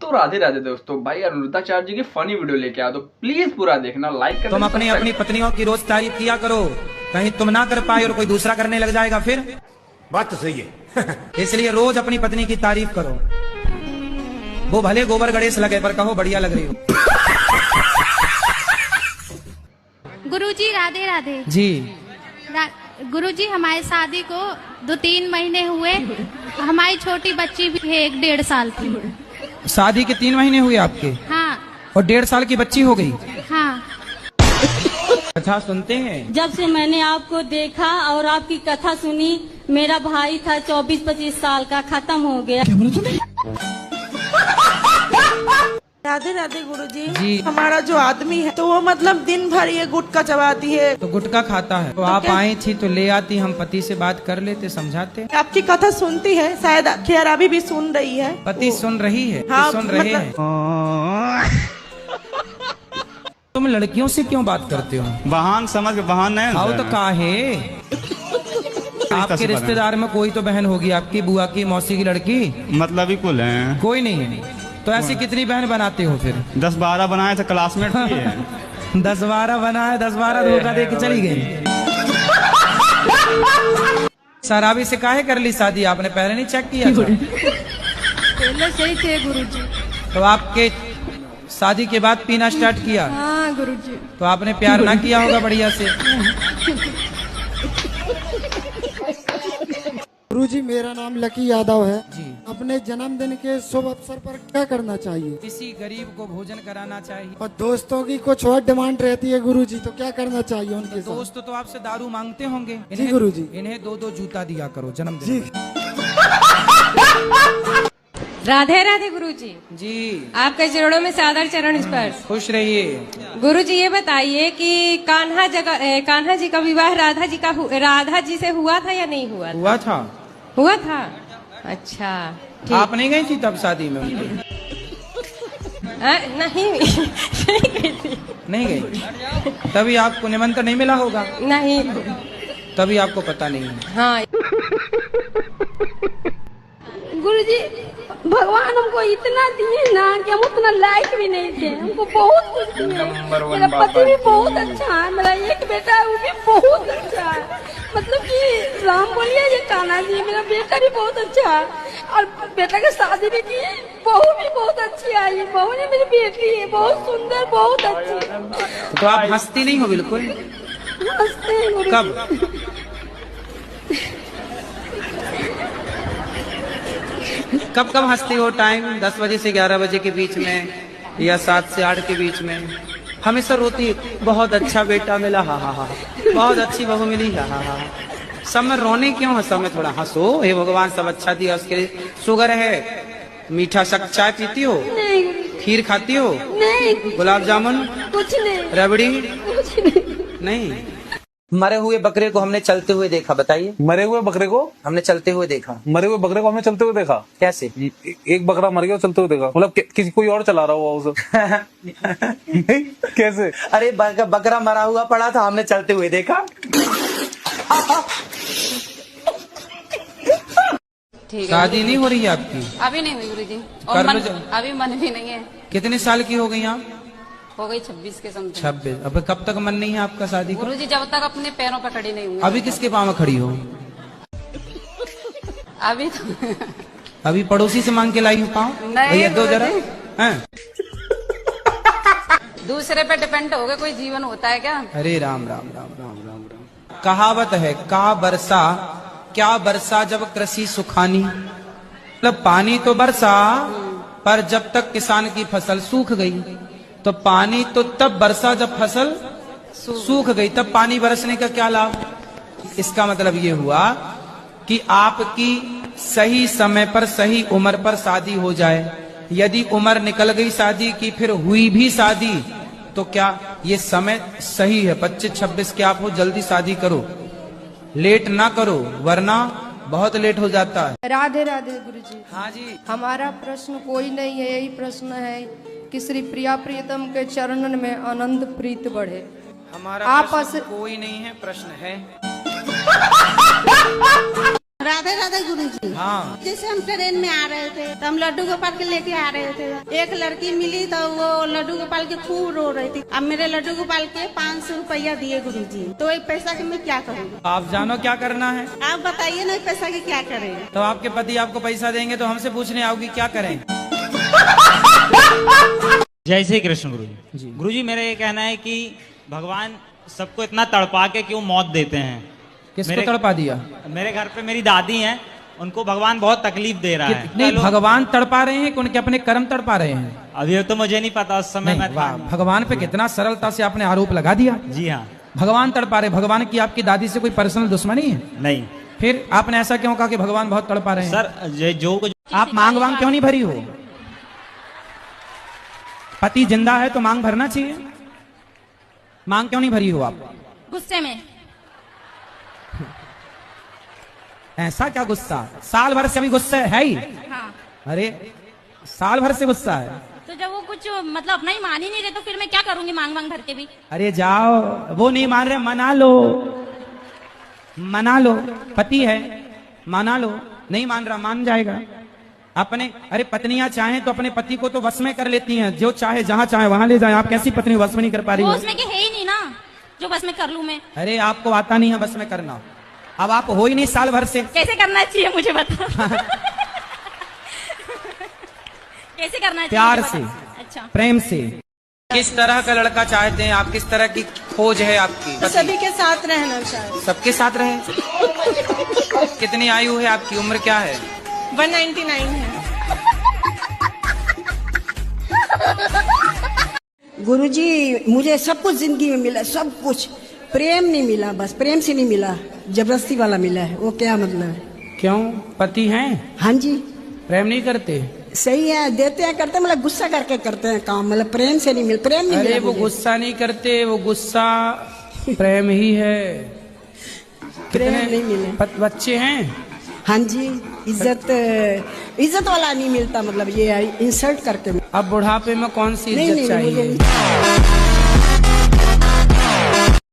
तो राधे राधे दोस्तों, भाई अनिरुद्धाचार्य जी की फनी वीडियो लेके आया, तो प्लीज पूरा देखना, लाइक करना। तुम अपनी पत्नियों की रोज तारीफ किया करो, कहीं तुम ना कर पाए और कोई दूसरा करने लग जाएगा फिर। बात तो सही है। इसलिए रोज अपनी पत्नी की तारीफ करो, वो भले गोबर गणेश लगे पर कहो बढ़िया लग रही हो। गुरुजी राधे राधे जी। गुरुजी हमारी शादी को 2-3 महीने हुए, हमारी छोटी बच्ची भी है 1-1.5 साल की। शादी के 3 महीने हुए आपके? हाँ। और 1.5 साल की बच्ची हो गई? हाँ। कथा सुनते हैं? जब से मैंने आपको देखा और आपकी कथा सुनी, मेरा भाई था 24-25 साल का, खत्म हो गया। राधे राधे गुरुजी। जी। हमारा जो आदमी है तो वो मतलब दिन भर ये गुटखा चबाती है। तो गुटखा खाता है तो आप आई थी तो ले आती, हम पति से बात कर लेते, समझाते। आपकी कथा सुनती है, शायद खैर अभी भी सुन रही है। पति सुन रही है? हाँ, सुन रहे हैं। तुम लड़कियों से क्यों बात करते हो? बहान समझ के बहान नहीं। आओ तो काहे? आपके रिश्तेदार में कोई तो बहन होगी, आपकी बुआ की, मौसी की लड़की? मतलब ही कुल है, कोई नहीं है। तो ऐसी कितनी बहन बनाते हो फिर? 10-12 बनाए थे, क्लासमेट थी है। 10-12 बनाए, 10-12 धोखा दे के चली गई। शराबी से काहे कर ली शादी आपने? पहले नहीं चेक किया था? पहले सही थे गुरुजी। तो आपके शादी के बाद पीना स्टार्ट किया? हाँ गुरुजी। तो आपने प्यार ना किया होगा बढ़िया से? गुरुजी मेरा नाम लकी यादव है जी। अपने जन्मदिन के शुभ अवसर पर क्या करना चाहिए? किसी गरीब को भोजन कराना चाहिए। और दोस्तों की कुछ और डिमांड रहती है गुरुजी, तो क्या करना चाहिए उनके साथ? दोस्त तो आपसे दारू मांगते होंगे। जी गुरुजी। इन्हें 2-2 जूता दिया करो जन्मदिन जी। राधे राधे गुरुजी। जी। आपके चरणों में सादर चरण स्पर्श। खुश रहिए। गुरुजी ये बताइए कि कान्हा जी का विवाह राधा जी से हुआ था या नहीं हुआ था? हुआ था। हुआ था। अच्छा ठीक। आप नहीं गई थी तब शादी में उनकी? नहीं नहीं गई? तभी आपको निमंत्रण नहीं मिला होगा। नहीं। तभी आपको पता नहीं है। हाँ गुरुजी, भगवान हमको इतना दिए ना कि हम उतना लायक भी नहीं थे, हमको बहुत कुछ दिए। मेरा पति भी बहुत अच्छा है, मेरा एक बेटा है वो भी बहुत अच्छा है। मतलब कि राम बोलिए ये कान्हा जी, मेरा बेटा भी बहुत अच्छा है और बेटा की शादी भी की, बहू भी बहुत अच्छी आई। बहू ने मेरी बेटी है, बहुत सुंदर, बहुत अच्छी। तो आप हंसती नहीं हो बिल्कुल? हंसते हैं गुरुजी। कब? कब कब हंसती हो? टाइम 10 बजे से 11 बजे के बीच में या 7 से 8 के बीच में? हमेशा रोती, बहुत अच्छा बेटा मिला, हा हा हा, बहुत अच्छी बहू मिली, हा हा हा। सब में रोने क्यों है? सब में थोड़ा हंसो। हे भगवान सब अच्छा दिया उसके लिए। शुगर है? मीठा शक चाय पीती हो? नहीं। खीर खाती हो? नहीं। गुलाब जामुन? कुछ नहीं। रबड़ी? कुछ नहीं। नहीं। मरे हुए बकरे को हमने चलते हुए देखा, बताइए। मरे हुए बकरे को हमने चलते हुए देखा। मरे हुए बकरे को हमने चलते हुए देखा? कैसे? एक बकरा मर गया, चलते हुए देखा। मतलब किसी कोई और चला रहा हुआ उसे। नहीं, कैसे? अरे बकरा मरा हुआ पड़ा था, हमने चलते हुए देखा। शादी नहीं हो रही है आपकी? अभी नहीं हुई गुरुजी। अभी मन भी नहीं है। कितने साल की हो गई आप? हो गई 26 के समथिंग। 26। अब कब तक मन नहीं है आपका शादी का? गुरुजी जब तक अपने पैरों पर खड़ी नहीं हुई। अभी किसके पाँव में खड़ी हो? अभी तो अभी पड़ोसी से मांग के लाई हूँ पाँव? भैया दो जरा। हैं? दूसरे पे डिपेंड हो गए, कोई जीवन होता है क्या? अरे राम राम राम राम राम राम। कहावत है, का बरसा क्या बरसा जब कृषि सुखानी। मतलब पानी तो बरसा पर जब तक किसान की फसल सूख गई। तो पानी तो तब बरसा जब फसल सूख गई, तब पानी बरसने का क्या लाभ? इसका मतलब ये हुआ कि आपकी सही समय पर सही उम्र पर शादी हो जाए। यदि उम्र निकल गई शादी की, फिर हुई भी शादी, तो क्या ये समय सही है? 25-26 के आप हो, जल्दी शादी करो, लेट ना करो, वरना बहुत लेट हो जाता है। राधे राधे गुरुजी। हाँ जी। हमारा प्रश्न कोई नहीं है, यही प्रश्न है कि श्री प्रिया प्रियतम के चरणन में आनंद प्रीत बढ़े। हमारा आपस प्रश्न कोई नहीं है, प्रश्न है। राधे राधे गुरुजी। हाँ। जैसे हम ट्रेन में आ रहे थे तो हम लड्डू गोपाल के लेके आ रहे थे, एक लड़की मिली तो वो लड्डू गोपाल के खूब रो रही थी। अब मेरे लड्डू गोपाल के 500 रुपया दिए गुरुजी, तो ये पैसा के मैं क्या करूँ? आप जानो क्या करना है? आप बताइए ना पैसा के क्या करें? तो आपके पति आपको पैसा देंगे तो हमसे पूछने आओगी क्या करें? जय श्री कृष्ण गुरुजी। गुरुजी मेरा ये कहना है कि भगवान सबको इतना तड़पा के क्यों मौत देते हैं? किसको तड़पा दिया? मेरे घर पे मेरी दादी हैं, उनको भगवान बहुत तकलीफ दे रहा है। नहीं, भगवान तड़पा रहे हैं कि उनके अपने कर्म तड़पा रहे हैं? अभी तो मुझे नहीं पता, उस समय मैं था। भगवान पे कितना सरलता से आपने आरोप लगा दिया। जी हाँ, भगवान तड़पा रहे। भगवान की आपकी दादी से कोई पर्सनल दुश्मनी है? नहीं। फिर आपने ऐसा क्यों कहा कि भगवान बहुत तड़पा रहे हैं? सर जो आप मांग वांग क्यों नहीं भरी हो? पति जिंदा है तो मांग भरना चाहिए। मांग क्यों नहीं भरी हो आप? गुस्से में। ऐसा क्या गुस्सा? साल भर से अभी गुस्सा है ही। हाँ। अरे साल भर से गुस्सा है तो जब वो कुछ मतलब अपना ही मान ही नहीं रहे तो फिर मैं क्या करूंगी मांग वांग भर के भी? अरे जाओ, वो नहीं मान रहे, मना लो, मना लो। पति है, मना लो। नहीं मान रहा, मान जाएगा अपने। अरे पत्नियां चाहें तो अपने पति को तो वश में कर लेती हैं, जो चाहे जहां चाहे वहां ले जाए। आप कैसी पत्नी वश में नहीं कर पा रही वो हो? उसमें के है ही नहीं ना जो बस में कर लूं मैं। अरे आपको आता नहीं है बस में करना। अब आप हो ही नहीं साल भर से। कैसे करना चाहिए मुझे बता। कैसे करना चाहिए? प्यार से, अच्छा, प्रेम से। किस तरह का लड़का चाहते हैं आप? किस तरह की खोज है आपकी? सभी के साथ रहना चाहिए। सबके साथ रहे। कितनी आयु है आपकी? उम्र क्या है? 199 है। गुरुजी मुझे सब कुछ जिंदगी में मिला, सब कुछ। प्रेम नहीं मिला, बस प्रेम से नहीं मिला, जबरदस्ती वाला मिला है। वो क्या मतलब है? क्यों? पति हैं? हाँ जी। प्रेम नहीं करते? सही है, देते हैं करते हैं, मतलब गुस्सा करके करते हैं काम, मतलब प्रेम से नहीं मिल, प्रेम नहीं अरे मिला वो मुझे। गुस्सा नहीं करते, वो गुस्सा प्रेम ही है। प्रेम नहीं मिले। बच्चे हैं? हाँ जी। इज्जत वाला नहीं मिलता, मतलब ये इंसल्ट करके। अब बुढ़ापे में कौन सी नहीं, इज्जत नहीं, चाहिए? मुझे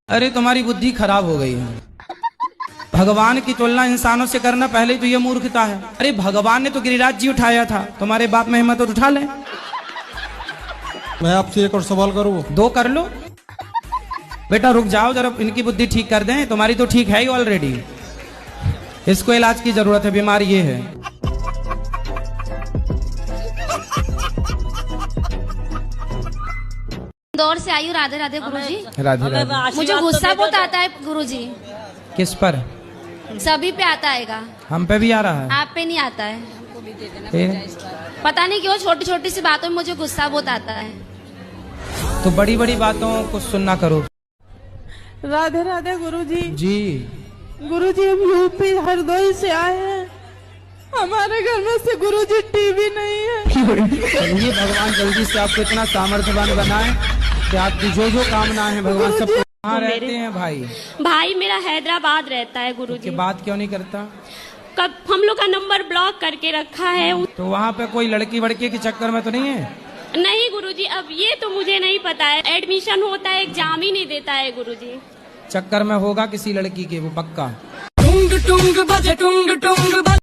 अरे तुम्हारी बुद्धि खराब हो गई है। भगवान की तुलना इंसानों से करना पहले तो ये मूर्खता है। अरे भगवान ने तो गिरिराज जी उठाया था, तुम्हारे बाप में हिम्मत तो उठा ले। मैं आपसे एक और सवाल करूँ? 2 कर लो। बेटा रुक जाओ जरा, इनकी बुद्धि ठीक कर दें। तुम्हारी तो ठीक है ही ऑलरेडी, इसको इलाज की जरूरत है। बीमारी ये है। इंदौर से आई हूँ। राधे राधे गुरुजी। राधे राधे। मुझे गुस्सा बहुत आता है गुरुजी। किस पर? सभी पे आता है। हम पे भी आ रहा है? आप पे नहीं आता है। फिर? पता नहीं क्यों छोटी छोटी सी बातों में मुझे गुस्सा बहुत आता है। तो बड़ी बड़ी बातों को सुनना करो। राधे राधे गुरुजी। जी गुरुजी हम यूपी हरदोई से आए हैं, हमारे घर में से गुरुजी टीवी नहीं है। चलिए भगवान जल्दी से आपको इतना सामर्थ्यवान बनाए कि आपकी जो जो कामना है भगवान सब। कहाँ रहते हैं भाई? भाई मेरा हैदराबाद रहता है गुरुजी। की बात क्यों नहीं करता? कब हम लोग का नंबर ब्लॉक करके रखा है। तो वहाँ पे कोई लड़की वड़की के चक्कर में तो नहीं है? नहीं गुरुजी, अब ये तो मुझे नहीं पता है। एडमिशन होता है, एग्जाम ही नहीं देता है गुरुजी। चक्कर में होगा किसी लड़की के, वो पक्का।